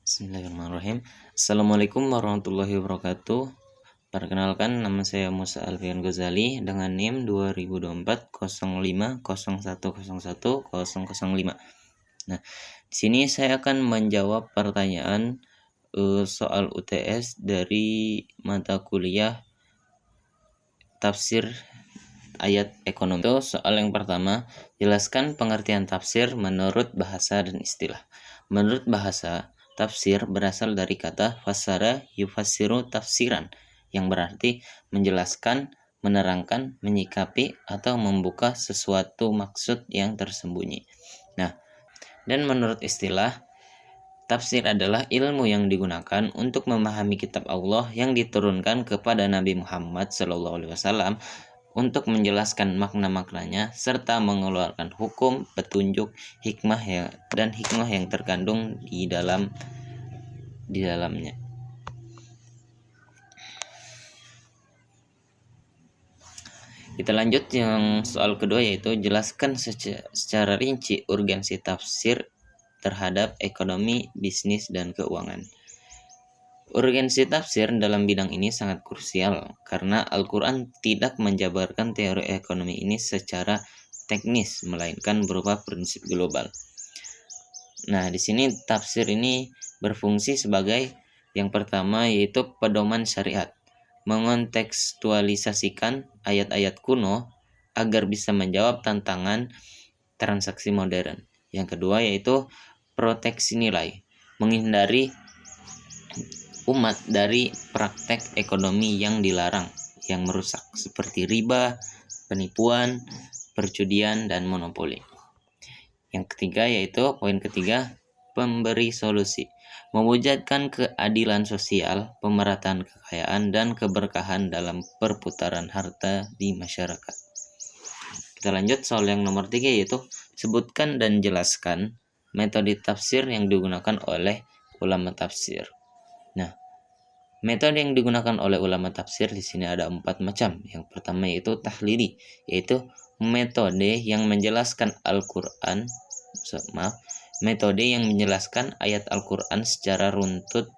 Bismillahirrahmanirrahim. Assalamualaikum warahmatullahi wabarakatuh. Perkenalkan, nama saya Musa Alfian Ghazali dengan NIM 2024 0101010005. Nah, di sini saya akan menjawab pertanyaan soal UTS dari mata kuliah tafsir ayat ekonomi. Itu soal yang pertama, jelaskan pengertian tafsir menurut bahasa dan istilah. Menurut bahasa, tafsir berasal dari kata fassara yufassiru tafsiran, yang berarti menjelaskan, menerangkan, menyikapi, atau membuka sesuatu maksud yang tersembunyi. Nah, dan menurut istilah, tafsir adalah ilmu yang digunakan untuk memahami kitab Allah yang diturunkan kepada Nabi Muhammad SAW untuk menjelaskan makna-maknanya serta mengeluarkan hukum, petunjuk, hikmah yang terkandung di dalamnya. Kita lanjut yang soal kedua, yaitu jelaskan secara rinci urgensi tafsir terhadap ekonomi, bisnis, dan keuangan. Urgensi tafsir dalam bidang ini sangat krusial karena Al-Quran tidak menjabarkan teori ekonomi ini secara teknis, melainkan berupa prinsip global. Nah, di sini tafsir ini berfungsi sebagai yang pertama, yaitu pedoman syariat, mengontekstualisasikan ayat-ayat kuno agar bisa menjawab tantangan transaksi modern. Yang kedua, yaitu proteksi nilai, menghindari umat dari praktek ekonomi yang dilarang, yang merusak, seperti riba, penipuan, perjudian, dan monopoli. Yang ketiga, yaitu poin ketiga, pemberi solusi, mewujudkan keadilan sosial, pemerataan kekayaan, dan keberkahan dalam perputaran harta di masyarakat. Kita lanjut soal yang nomor 3, yaitu sebutkan dan jelaskan metode tafsir yang digunakan oleh ulama tafsir. Nah, metode yang digunakan oleh ulama tafsir di sini ada 4 macam. Yang pertama yaitu tahlili, yaitu metode yang menjelaskan ayat Al-Quran secara runtut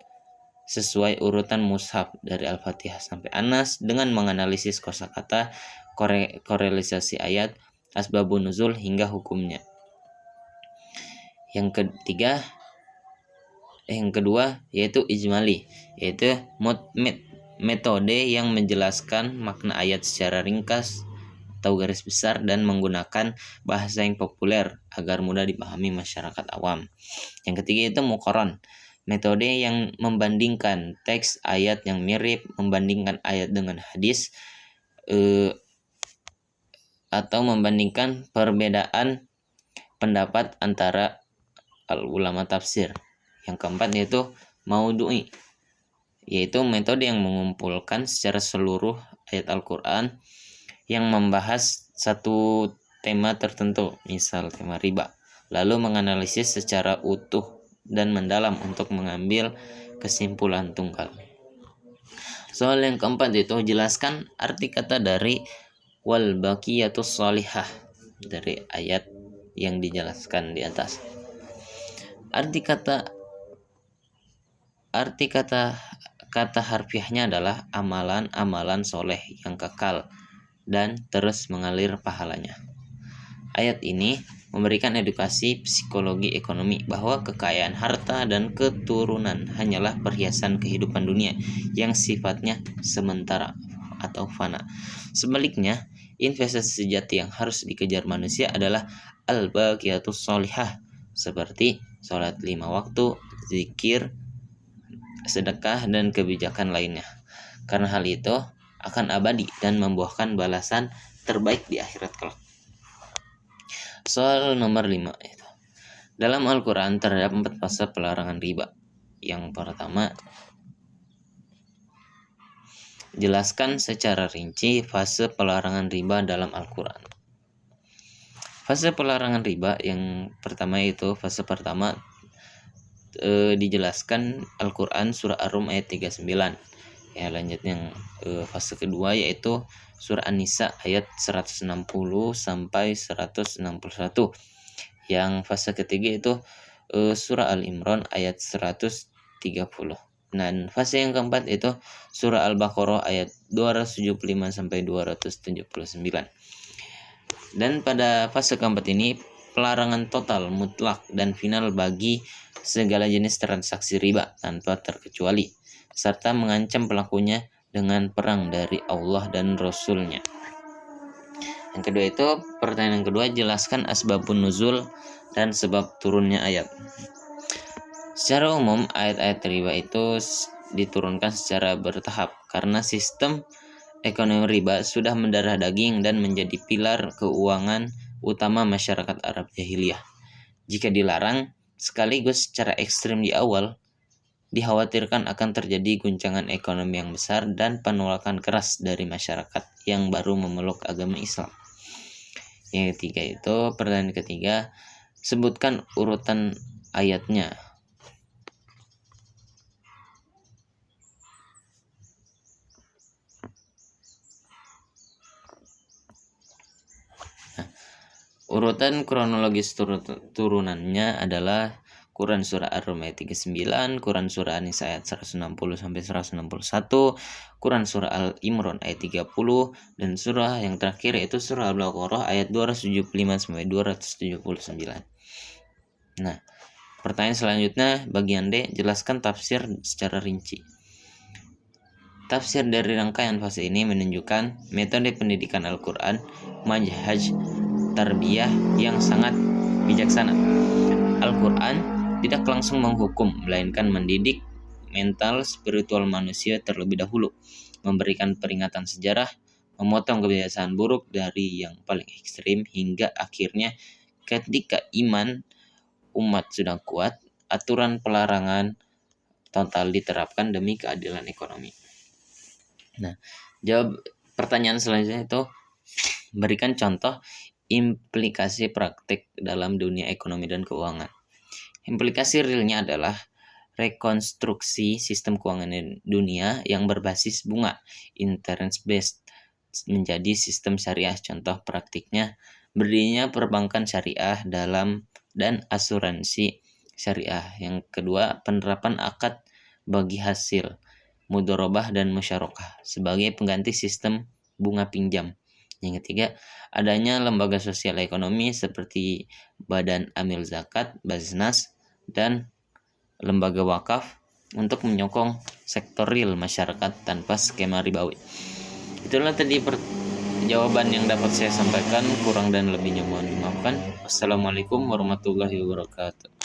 sesuai urutan mushaf dari Al-Fatihah sampai Anas dengan menganalisis kosakata, korelisasi ayat, asbabun nuzul hingga hukumnya. Yang kedua yaitu ijmali, yaitu metode yang menjelaskan makna ayat secara ringkas atau garis besar dan menggunakan bahasa yang populer agar mudah dipahami masyarakat awam. Yang ketiga itu muqaran, metode yang membandingkan teks ayat yang mirip, membandingkan ayat dengan hadis, atau membandingkan perbedaan pendapat antara ulama tafsir. Yang keempat yaitu maudhu'i, yaitu metode yang mengumpulkan secara seluruh ayat Al-Quran yang membahas satu tema tertentu, misal tema riba, lalu menganalisis secara utuh dan mendalam untuk mengambil kesimpulan tunggal. Soal yang keempat itu jelaskan arti kata dari wal baqiyatus shalihah dari ayat yang dijelaskan di atas. Arti kata harfiahnya adalah amalan soleh yang kekal dan terus mengalir pahalanya. Ayat ini memberikan edukasi psikologi ekonomi bahwa kekayaan harta dan keturunan hanyalah perhiasan kehidupan dunia yang sifatnya sementara atau fana. Sebaliknya, investasi sejati yang harus dikejar manusia adalah al-baqiyatus shalihah, seperti sholat 5 waktu, zikir, sedekah, dan kebijakan lainnya. Karena hal itu akan abadi dan membuahkan balasan terbaik di akhirat kelak. Soal nomor 5 itu. Dalam Al-Quran terdapat 4 fase pelarangan riba. Yang pertama, jelaskan secara rinci fase pelarangan riba dalam Al-Quran. Fase pelarangan riba yang pertama itu fase pertama dijelaskan Al-Quran surah Ar-Rum ayat 39. Ya, lanjut yang fase kedua yaitu surah An-Nisa ayat 160 sampai 161. Yang fase ketiga itu surah Al-Imran ayat 100 30. Dan fase yang keempat itu surah Al-Baqarah ayat 275 sampai 279. Dan pada fase keempat ini pelarangan total, mutlak, dan final bagi segala jenis transaksi riba tanpa terkecuali, serta mengancam pelakunya dengan perang dari Allah dan Rasul-Nya. Yang kedua itu, pertanyaan yang kedua, jelaskan asbabun nuzul dan sebab turunnya ayat. Secara umum, ayat-ayat riba itu diturunkan secara bertahap karena sistem ekonomi riba sudah mendarah daging dan menjadi pilar keuangan utama masyarakat Arab jahiliyah. Jika dilarang sekaligus secara ekstrim di awal, dikhawatirkan akan terjadi guncangan ekonomi yang besar dan penolakan keras dari masyarakat yang baru memeluk agama Islam. Yang ketiga itu, pertanyaan ketiga, sebutkan urutan ayatnya. Urutan kronologis turunannya adalah Quran surah Ar-Rum ayat 39, Quran surah An-Nisa ayat 160 sampai 161, Quran surah Al-Imran ayat 30, dan surah yang terakhir yaitu surah Al-Baqarah ayat 275 sampai 279. Nah, pertanyaan selanjutnya bagian D, jelaskan tafsir secara rinci. Tafsir dari rangkaian fase ini menunjukkan metode pendidikan Al-Quran, manhaj tarbiyah yang sangat bijaksana. Al-Quran tidak langsung menghukum, melainkan mendidik mental spiritual manusia terlebih dahulu, memberikan peringatan sejarah, memotong kebiasaan buruk dari yang paling ekstrim, hingga akhirnya ketika iman umat sudah kuat, aturan pelarangan total diterapkan demi keadilan ekonomi. Nah, jawab pertanyaan selanjutnya itu, berikan contoh implikasi praktik dalam dunia ekonomi dan keuangan. Implikasi realnya adalah rekonstruksi sistem keuangan dunia yang berbasis bunga, interest based, menjadi sistem syariah. Contoh praktiknya, berdirinya perbankan syariah dalam dan asuransi syariah. Yang kedua, penerapan akad bagi hasil, mudharabah dan musyarakah sebagai pengganti sistem bunga pinjam. Yang ketiga, adanya lembaga sosial ekonomi seperti Badan Amil Zakat, Baznas, dan lembaga wakaf untuk menyokong sektor real masyarakat tanpa skema ribawi. Itulah tadi jawaban yang dapat saya sampaikan, kurang dan lebihnya mohon dimaafkan. Wassalamualaikum warahmatullahi wabarakatuh.